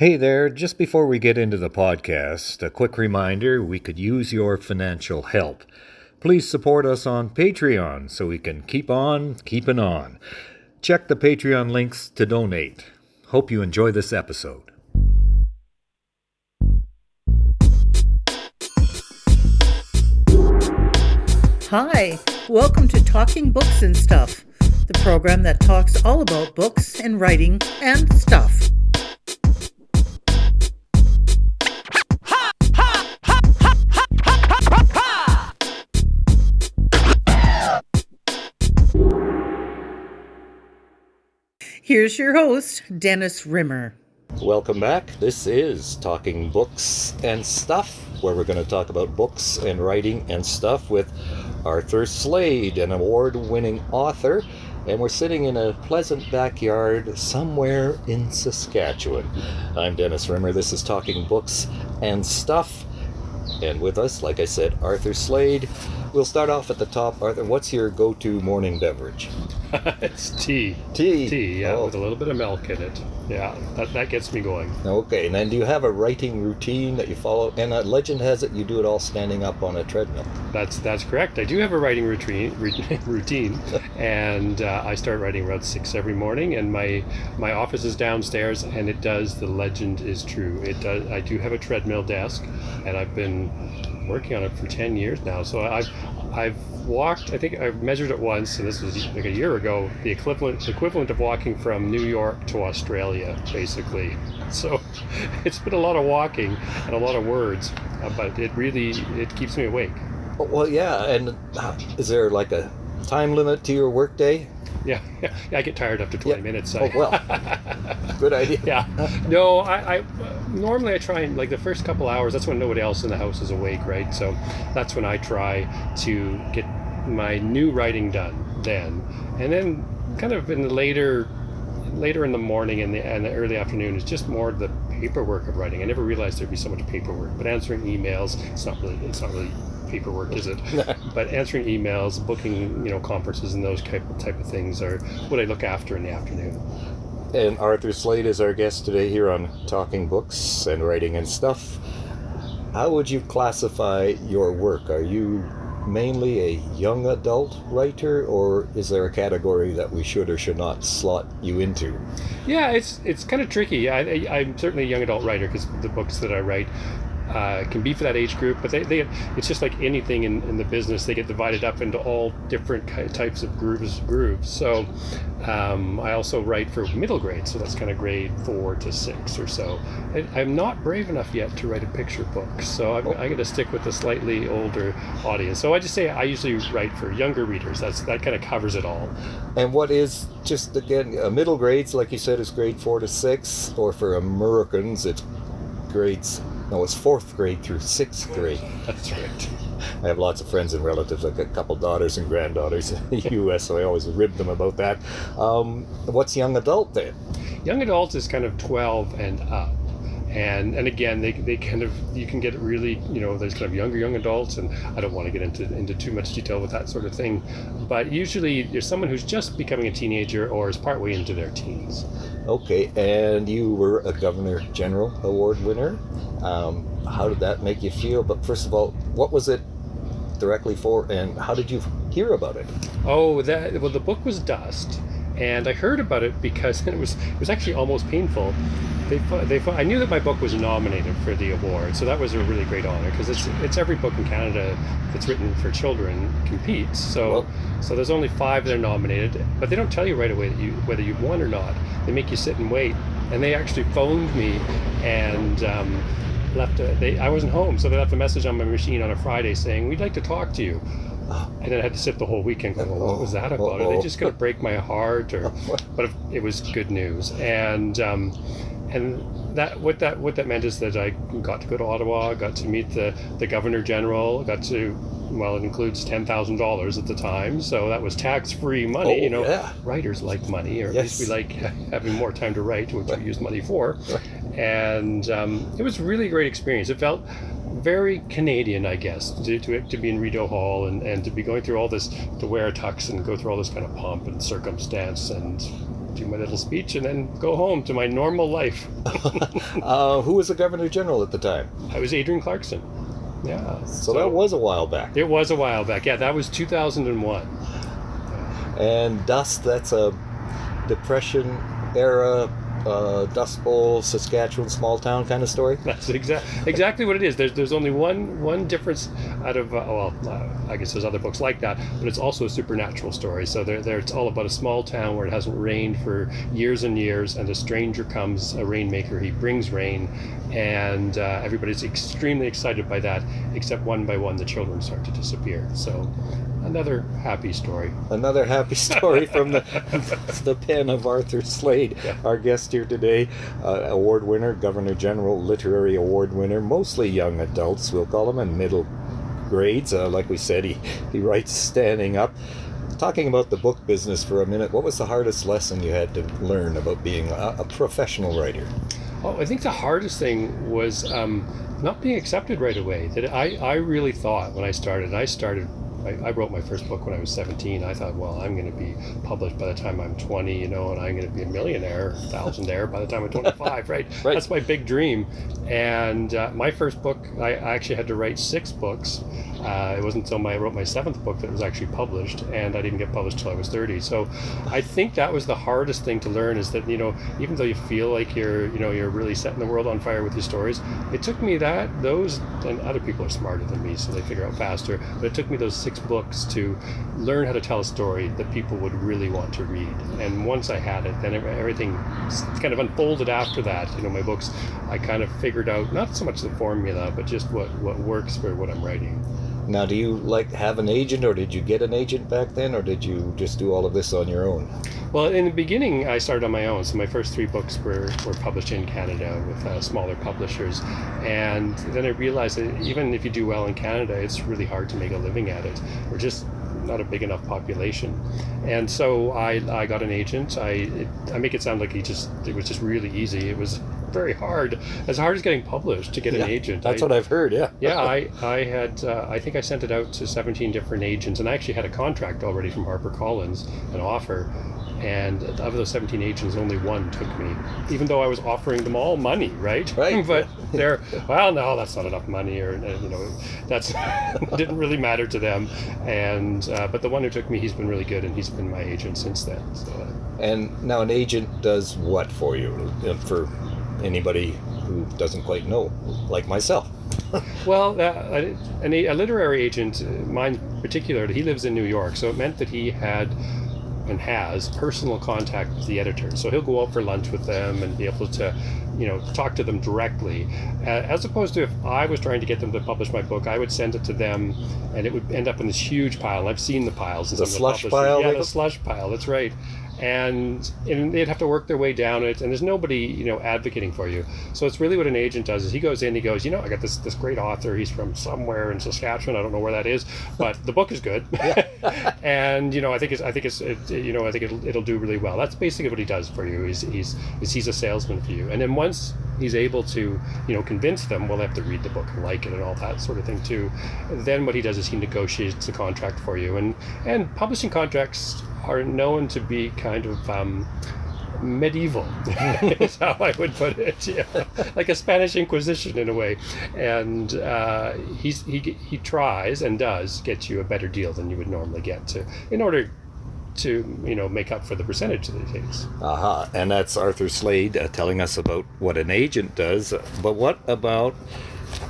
Hey there, just before we get into the podcast, a quick reminder we could use your financial help. Please support us on Patreon so we can keep on keeping on. Check the Patreon links to donate. Hope you enjoy this episode. Hi, welcome to Talking Books and Stuff, the program that talks all about books and writing and stuff. Here's your host, Dennis Rimmer. Welcome back. This is Talking Books and Stuff, where we're going to talk about books and writing and stuff with Arthur Slade, an award-winning author, and we're sitting in a pleasant backyard somewhere in Saskatchewan. I'm Dennis Rimmer. This is Talking Books and Stuff, and with us, like I said, Arthur Slade. We'll start off at the top. Arthur, what's your go-to morning beverage? It's tea. Tea? Yeah, with a little bit of milk in it. Yeah, that gets me going. Okay, and then do you have a writing routine that you follow? And legend has it you do it all standing up on a treadmill. That's correct. I do have a writing routine, and I start writing around 6 every morning, and my office is downstairs, and it does, the legend is true. It does. I do have a treadmill desk, and I've been working on it for 10 years now, so I've walked, I think I've measured it once, and this was like a year ago, the equivalent of walking from New York to Australia, basically. So it's been a lot of walking and a lot of words, but it keeps me awake. Well, yeah, and is there like a time limit to your workday? Yeah, I get tired after 20 minutes. Oh, well, good idea. Yeah. No, I normally I try and, like, the first couple hours, that's when nobody else in the house is awake, right? So that's when I try to get my new writing done then. And then kind of in the later in the morning and the early afternoon is just more the paperwork of writing. I never realized there'd be so much paperwork, but answering emails, it's not really paperwork, is it? But answering emails, booking, conferences and those type of things are what I look after in the afternoon. And Arthur Slade is our guest today here on Talking Books and Writing and Stuff. How would you classify your work? Are you mainly a young adult writer, or is there a category that we should or should not slot you into? Yeah, it's kind of tricky. I'm certainly a young adult writer because the books that I write can be for that age group, but they it's just like anything in the business, they get divided up into all different types of grooves. So I also write for middle grade, so that's kind of grade 4 to 6 or so. I'm not brave enough yet to write a picture book, so I'm going to stick with the slightly older audience. So I just say I usually write for younger readers. That kind of covers it all. And what is, just again, middle grades, like you said, is grade 4 to 6, or for Americans, it's it's 4th grade through 6th grade. That's right. I have lots of friends and relatives. I've got a couple daughters and granddaughters in the U.S., so I always rib them about that. What's young adult then? Young adult is kind of 12 and up. And again, they kind of, you can get really, there's kind of younger young adults, and I don't want to get into too much detail with that sort of thing. But usually there's someone who's just becoming a teenager or is partway into their teens. Okay, and you were a Governor General Award winner. How did that make you feel? But first of all, what was it directly for, and how did you hear about it? Oh, the book was Dust, and I heard about it because it was actually almost painful. I knew that my book was nominated for the award, so that was a really great honor, because it's every book in Canada that's written for children competes. So there's only 5 that are nominated, but they don't tell you right away whether you've won or not. They make you sit and wait, and they actually phoned me and I wasn't home, so they left a message on my machine on a Friday saying, "We'd like to talk to you." And then I had to sit the whole weekend going, well, what was that about? Are they just going to break my heart? But it was good news. And what that meant is that I got to go to Ottawa, got to meet the Governor General, it includes $10,000 at the time, so that was tax-free money. Yeah. Writers like money, or at least we like having more time to write, which we use money for. And it was a really great experience. It felt very Canadian, I guess, to be in Rideau Hall and to be going through all this, to wear a tux and go through all this kind of pomp and circumstance, and do my little speech, and then go home to my normal life. Who was the Governor General at the time? I was Adrian Clarkson. Yeah. So that was a while back. It was a while back. Yeah, that was 2001. And Dust, that's a Depression era Dust Bowl, Saskatchewan, small town kind of story. That's exactly what it is. There's only one difference out of I guess there's other books like that, but it's also a supernatural story. So it's all about a small town where it hasn't rained for years and years, and a stranger comes, a rainmaker. He brings rain, and everybody's extremely excited by that, except one by one the children start to disappear. So another happy story. Another happy story from the pen of Arthur Slade, Yeah. our guest here today, award winner, Governor General Literary Award winner, mostly young adults, we'll call them, in middle grades. Like we said, he writes standing up. Talking about the book business for a minute, what was the hardest lesson you had to learn about being a professional writer? Oh, I think the hardest thing was not being accepted right away. That I really thought when I started, I wrote my first book when I was 17. I thought, well, I'm going to be published by the time I'm 20, and I'm going to be a millionaire, thousandaire by the time I'm 25, right? That's my big dream. And my first book, I actually had to write 6 books. It wasn't until I wrote my 7th book that it was actually published, and I didn't get published till I was 30. So I think that was the hardest thing to learn, is that, even though you feel like you're really setting the world on fire with your stories, it took me those, and other people are smarter than me, so they figure out faster, but it took me those 6 books to learn how to tell a story that people would really want to read. And once I had it, then everything kind of unfolded after that. My books, I kind of figured out not so much the formula, but just what works for what I'm writing. Now, do you have an agent, or did you get an agent back then, or did you just do all of this on your own? Well, in the beginning, I started on my own. So my first 3 books were published in Canada with smaller publishers. And then I realized that even if you do well in Canada, it's really hard to make a living at it. We're just not a big enough population. And so I got an agent. I make it sound like it was just really easy. It was very hard, as hard as getting published, to get an agent. That's what I've heard, yeah. Yeah, I had, I think I sent it out to 17 different agents, and I actually had a contract already from HarperCollins, an offer. And of those 17 agents, only one took me, even though I was offering them all money, right? Right. But they're, well, no, that's not enough money, or that's didn't really matter to them. And but the one who took me, he's been really good, and he's been my agent since then. So, And now an agent does what for you? For anybody who doesn't quite know, like myself. well, a literary agent, mine in particular, he lives in New York, so it meant that he had and has personal contact with the editor. So he'll go out for lunch with them and be able to, talk to them directly. As opposed to if I was trying to get them to publish my book, I would send it to them, and it would end up in this huge pile. I've seen the piles. The slush pile? Yeah, the slush pile. That's right. And they'd have to work their way down it, and there's nobody, advocating for you. So it's really what an agent does is he goes in, he goes, I got this great author. He's from somewhere in Saskatchewan. I don't know where that is, but the book is good. And I think it'll do really well. That's basically what he does for you. He's a salesman for you. And then once he's able to, convince them, well, they have to read the book and like it and all that sort of thing too. Then what he does is he negotiates the contract for you. And publishing contracts are known to be kind of medieval, is how I would put it. Yeah. Like a Spanish Inquisition in a way. And he tries and does get you a better deal than you would normally get in order to make up for the percentage that he takes. And that's Arthur Slade telling us about what an agent does. But what about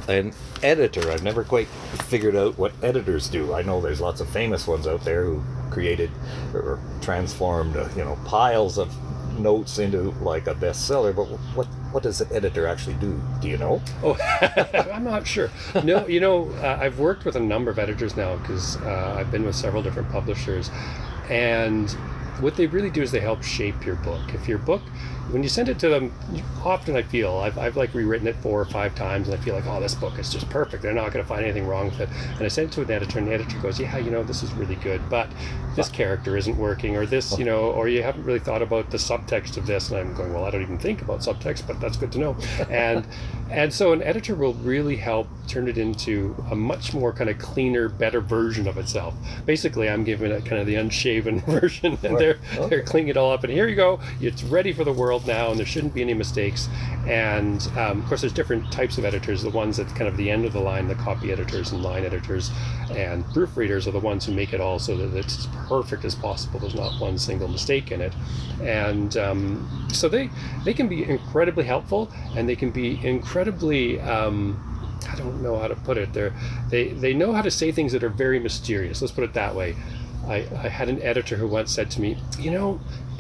an editor? I've never quite figured out what editors do. I know there's lots of famous ones out there who created or transformed piles of notes into like a bestseller, but what does an editor actually do? Do you know? Oh, I'm not sure. No, I've worked with a number of editors now because I've been with several different publishers, and what they really do is they help shape your book. If your book, when you send it to them, often I feel I've like rewritten it 4 or 5 times, and I feel like, oh, this book is just perfect. They're not going to find anything wrong with it. And I send it to an editor, and the editor goes, yeah, this is really good, but this character isn't working, or this, or you haven't really thought about the subtext of this. And I'm going, well, I don't even think about subtext, but that's good to know. And so an editor will really help turn it into a much more kind of cleaner, better version of itself. Basically, I'm giving it kind of the unshaven version, and they're cleaning it all up, and here you go, it's ready for the world now, and there shouldn't be any mistakes. And of course, there's different types of editors. The ones at kind of the end of the line, the copy editors and line editors and proofreaders, are the ones who make it all so that it's perfect as possible. There's not one single mistake in it. And so they can be incredibly helpful, and they can be incredibly I don't know how to put it. They know how to say things that are very mysterious. Let's put it that way. I had an editor who once said to me,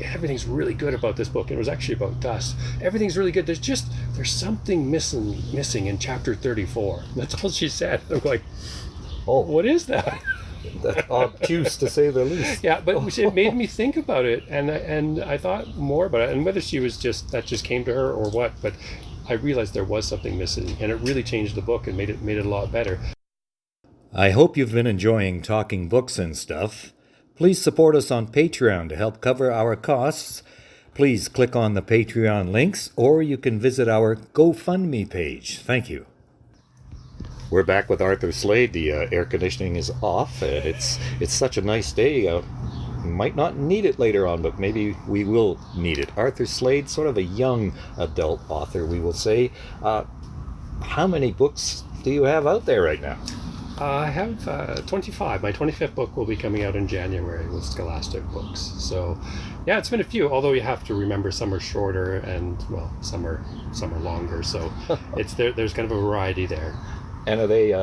everything's really good about this book. And it was actually about dust. Everything's really good. There's something missing in chapter 34. That's all she said. I'm like, oh, what is that? That's obtuse, to say the least. Yeah, but it made me think about it, and I thought more about it, and whether she was that just came to her or what, but I realized there was something missing, and it really changed the book and made it a lot better. I hope you've been enjoying Talking Books and Stuff. Please support us on Patreon to help cover our costs. Please click on the Patreon links, or you can visit our GoFundMe page. Thank you. We're back with Arthur Slade. The air conditioning is off, and it's such a nice day. Might not need it later on, but maybe we will need it. Arthur Slade, sort of a young adult author, we will say. How many books do you have out there right now? I have 25. My 25th book will be coming out in January with Scholastic Books. So, yeah, it's been a few, although you have to remember some are shorter and, well, some are longer. So there's kind of a variety there. And are they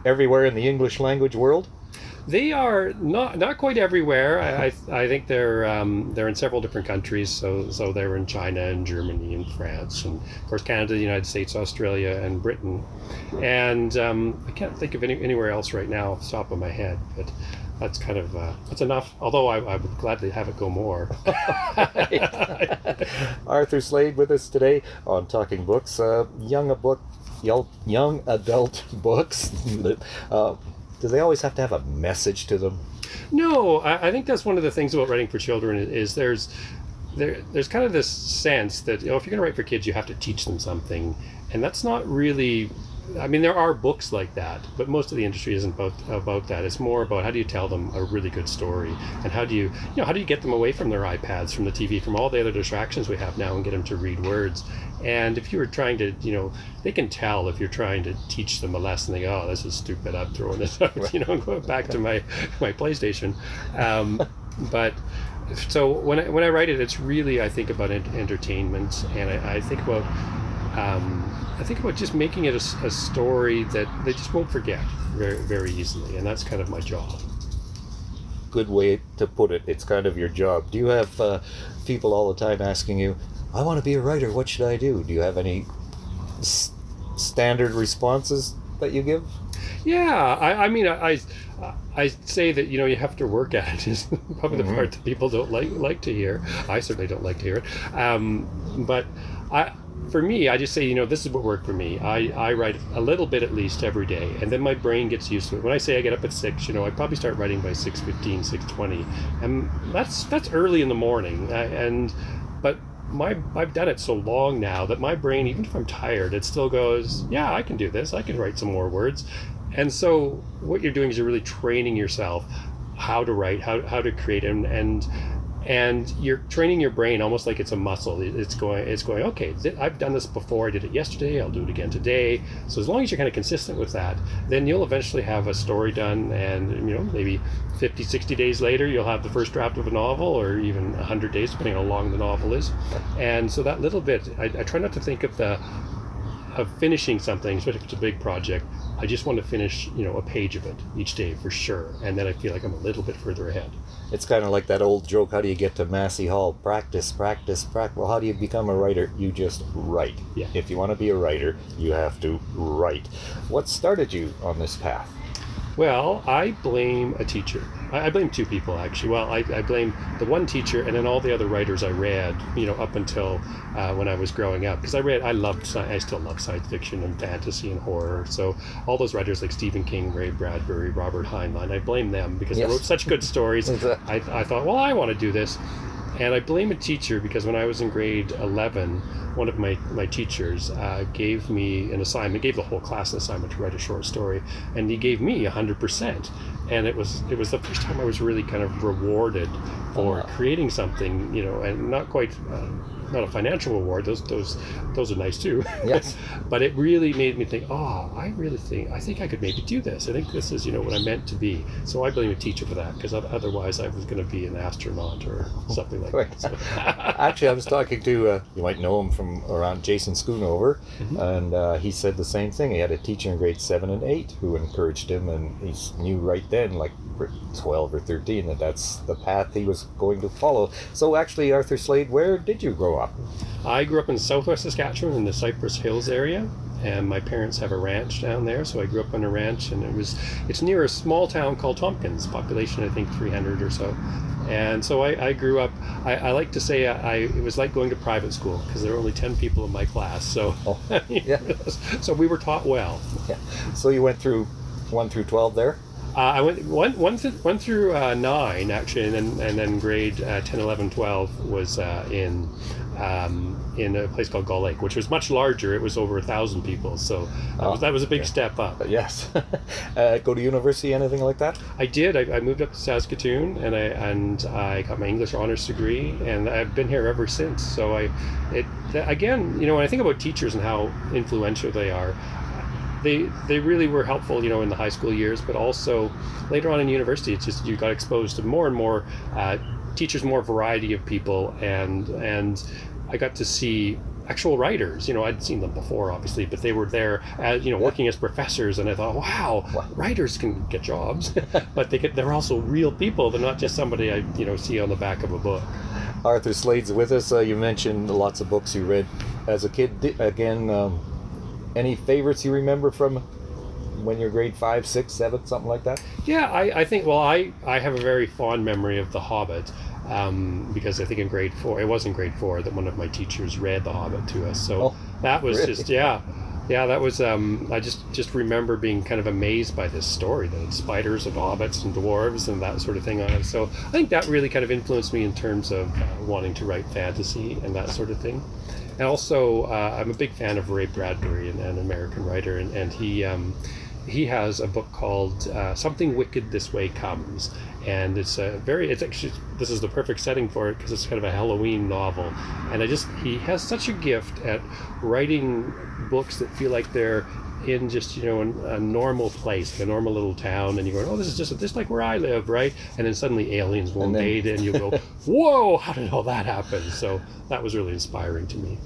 everywhere in the English language world? They are not quite everywhere. I think they're in several different countries. So they're in China and Germany and France, and of course Canada, the United States, Australia, and Britain. And I can't think of anywhere else right now off the top of my head. But that's kind of that's enough. Although I would gladly have it go more. Arthur Slade with us today on Talking Books. Young adult books. Do they always have to have a message to them? No, I think that's one of the things about writing for children is there's kind of this sense that if you're going to write for kids, you have to teach them something, and that's not really. I mean, there are books like that, but most of the industry isn't about that. It's more about how do you tell them a really good story, and how do you get them away from their iPads, from the TV, from all the other distractions we have now, and get them to read words. And if you were trying to, they can tell if you're trying to teach them a lesson. They go, oh, this is stupid, I'm throwing this out, I'm going back to my PlayStation. But so when I write it, it's really, I think about entertainment, and I think about just making it a story that they just won't forget very, very easily, and that's kind of my job. Good way to put it. It's kind of your job. Do you have people all the time asking you, I want to be a writer, what should I do? Do you have any standard responses that you give? Yeah, I mean, I say that, you have to work at it is probably the part that people don't like to hear. I certainly don't like to hear it. But for me, I just say, this is what worked for me. I write a little bit at least every day, and then my brain gets used to it. When I say I get up at 6, I probably start writing by 6:15, 6:20, and that's early in the morning. But I've done it so long now that my brain, even if I'm tired, it still goes, yeah, I can do this. I can write some more words. And so what you're doing is you're really training yourself how to write, how to create, and you're training your brain almost like it's a muscle. It's going, okay, I've done this before. I did it yesterday. I'll do it again today. So as long as you're kind of consistent with that, then you'll eventually have a story done, and maybe 50, 60 days later, you'll have the first draft of a novel, or even 100 days, depending on how long the novel is. And so that little bit, I try not to think of finishing something, especially if it's a big project. I just want to finish, a page of it each day for sure. And then I feel like I'm a little bit further ahead. It's kind of like that old joke, how do you get to Massey Hall? Practice, practice, practice. Well, how do you become a writer? You just write. Yeah. If you want to be a writer, you have to write. What started you on this path? Well, I blame a teacher. I blame two people, actually. Well, I blame the one teacher and then all the other writers I read, up until when I was growing up. Because I still love science fiction and fantasy and horror. So all those writers like Stephen King, Ray Bradbury, Robert Heinlein, I blame them because they wrote such good stories. I thought, well, I want to do this. And I blame a teacher because when I was in grade 11, one of my teachers gave me an assignment, gave the whole class an assignment to write a short story, and he gave me 100%. And it was the first time I was really kind of rewarded for creating something, and not quite not a financial reward. Those are nice too. Yes. But it really made me think, I think I could maybe do this. I think this is what I meant to be. So I blame a teacher for that, because otherwise I was going to be an astronaut or something like that. So. Actually, I was talking to you might know him from around, Jason Schoonover, and he said the same thing. He had a teacher in grade 7 and 8 who encouraged him, and he knew right then, like 12 or 13, that's the path he was going to follow. So actually, Arthur Slade, where did you grow up? I grew up in southwest Saskatchewan in the Cypress Hills area, and my parents have a ranch down there, so I grew up on a ranch, and it's near a small town called Tompkins, population I think 300 or so. And so I grew up, I like to say it was like going to private school, because there were only 10 people in my class, so so we were taught well. Yeah. So you went through 1 through 12 there? I went one through 9 actually, and then grade 10, 11, 12 was in a place called Gull Lake, which was much larger. It was over 1,000 people, so that was a big step up. Yes. Go to university, anything like that? I did. I moved up to Saskatoon, and I got my English honors degree, and I've been here ever since. So again, when I think about teachers and how influential they are. They really were helpful, in the high school years, but also later on in university, it's just you got exposed to more and more teachers, more variety of people, and I got to see actual writers. I'd seen them before, obviously, but they were there, as, working as professors, and I thought, wow, writers can get jobs, but they're also real people. They're not just somebody I see on the back of a book. Arthur Slade's with us. You mentioned lots of books you read as a kid. Any favorites you remember from when you're grade 5, 6, 7, something like that? Yeah, I think, I have a very fond memory of The Hobbit, because I think in grade 4, it was in grade 4 that one of my teachers read The Hobbit to us. So that was really? That was, I just remember being kind of amazed by this story, that it's spiders and hobbits and dwarves and that sort of thing on it. So I think that really kind of influenced me in terms of wanting to write fantasy and that sort of thing. And also, I'm a big fan of Ray Bradbury, an American writer, and he has a book called Something Wicked This Way Comes, and it's actually, this is the perfect setting for it because it's kind of a Halloween novel, and he has such a gift at writing books that feel like they're in just a normal place, a normal little town, and you're going, this is just like where I live, right? And then suddenly aliens will invade, and you go, whoa, how did all that happen? So that was really inspiring to me.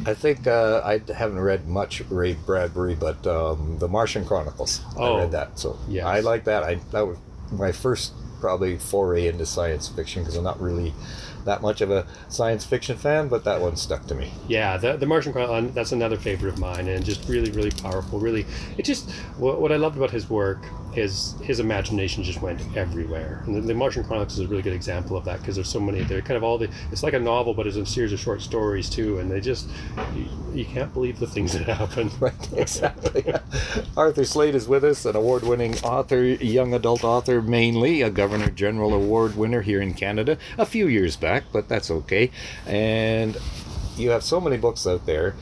I think I haven't read much Ray Bradbury, but the Martian Chronicles, I read that, so yes. I like that. That was my first probably foray into science fiction, because I'm not really that much of a science fiction fan, but that one stuck to me. Yeah, the Martian Chronicles, that's another favorite of mine, and just really, really powerful. Really, it just, what I loved about his work is his imagination just went everywhere. And the Martian Chronicles is a really good example of that, because there's so many, they're kind of it's like a novel, but it's a series of short stories too, and they just, you can't believe the things that happen. Right, exactly. Arthur Slade is with us, an award-winning author, young adult author mainly, a Governor General Award winner here in Canada a few years back, but that's okay. And you have so many books out there.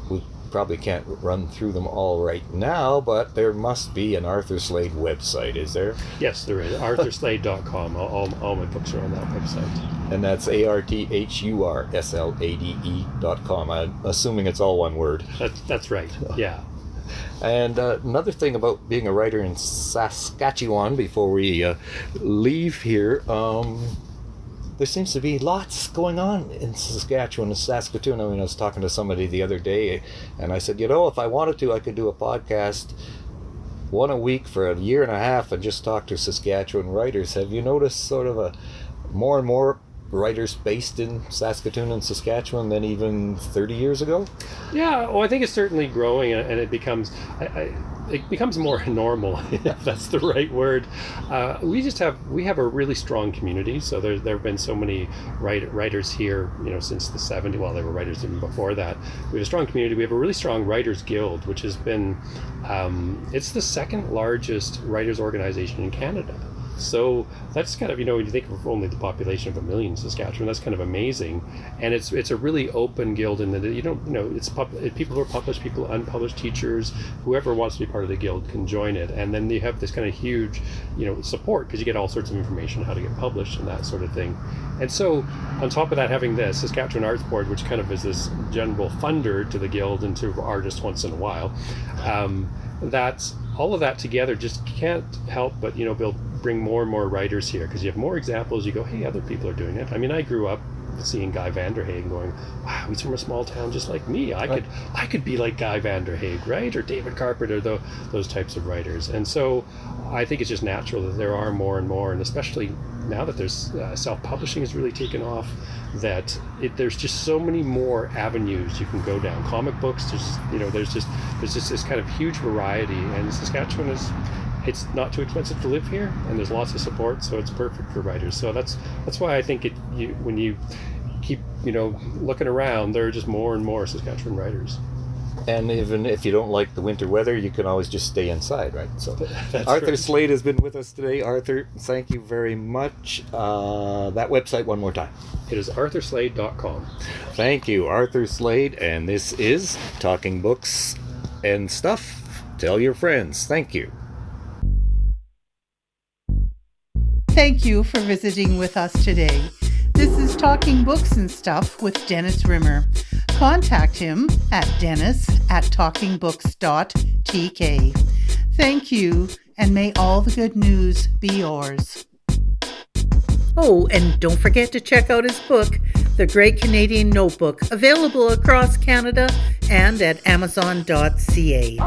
We probably can't run through them all right now, but there must be an Arthur Slade website, is there? Yes, there is. ArthurSlade.com. All my books are on that website. And that's ArthurSlade.com. I'm assuming it's all one word. That's right, yeah. And another thing about being a writer in Saskatchewan, before we leave here, there seems to be lots going on in Saskatchewan and Saskatoon. I was talking to somebody the other day, and I said, if I wanted to, I could do a podcast one a week for a year and a half and just talk to Saskatchewan writers. Have you noticed sort of a more and more writers based in Saskatoon and Saskatchewan than even 30 years ago? Yeah, well, I think it's certainly growing, and it becomes it becomes more normal, if that's the right word. We have a really strong community. So there have been so many writers here, since the 70s. Well, there were writers even before that. We have a strong community. We have a really strong writers guild, which has been it's the second largest writers organization in Canada. So that's kind of, when you think of only the population of 1 million in Saskatchewan, that's kind of amazing. And it's a really open guild in that it's people who are published, people unpublished, teachers, whoever wants to be part of the guild can join it. And then you have this kind of huge, support, because you get all sorts of information how to get published and that sort of thing. And so on top of that, having the Saskatchewan Arts Board, which kind of is this general funder to the guild and to artists once in a while, that's all of that together just can't help but bring more and more writers here, because you have more examples. You go, hey, other people are doing it. I mean, I grew up seeing Guy Vanderhaeghe going, wow, he's from a small town just like me. I could be like Guy Vanderhaeghe, right? Or David Carpenter, those types of writers. And so I think it's just natural that there are more and more, and especially now that there's self-publishing has really taken off, that there's just so many more avenues you can go down. Comic books, there's just this kind of huge variety, and Saskatchewan it's not too expensive to live here, and there's lots of support, so it's perfect for writers. So that's why I think when you keep looking around, there are just more and more Saskatchewan writers. And even if you don't like the winter weather, you can always just stay inside, right? So That's Arthur right. Slade has been with us today. Arthur, thank you very much. That website one more time. It is arthurslade.com. Thank you, Arthur Slade, and this is Talking Books and Stuff. Tell your friends. Thank you. Thank you for visiting with us today. This is Talking Books and Stuff with Dennis Rimmer. Contact him at dennis@talkingbooks.tk. Thank you, and may all the good news be yours. Oh, and don't forget to check out his book, The Great Canadian Notebook, available across Canada and at amazon.ca.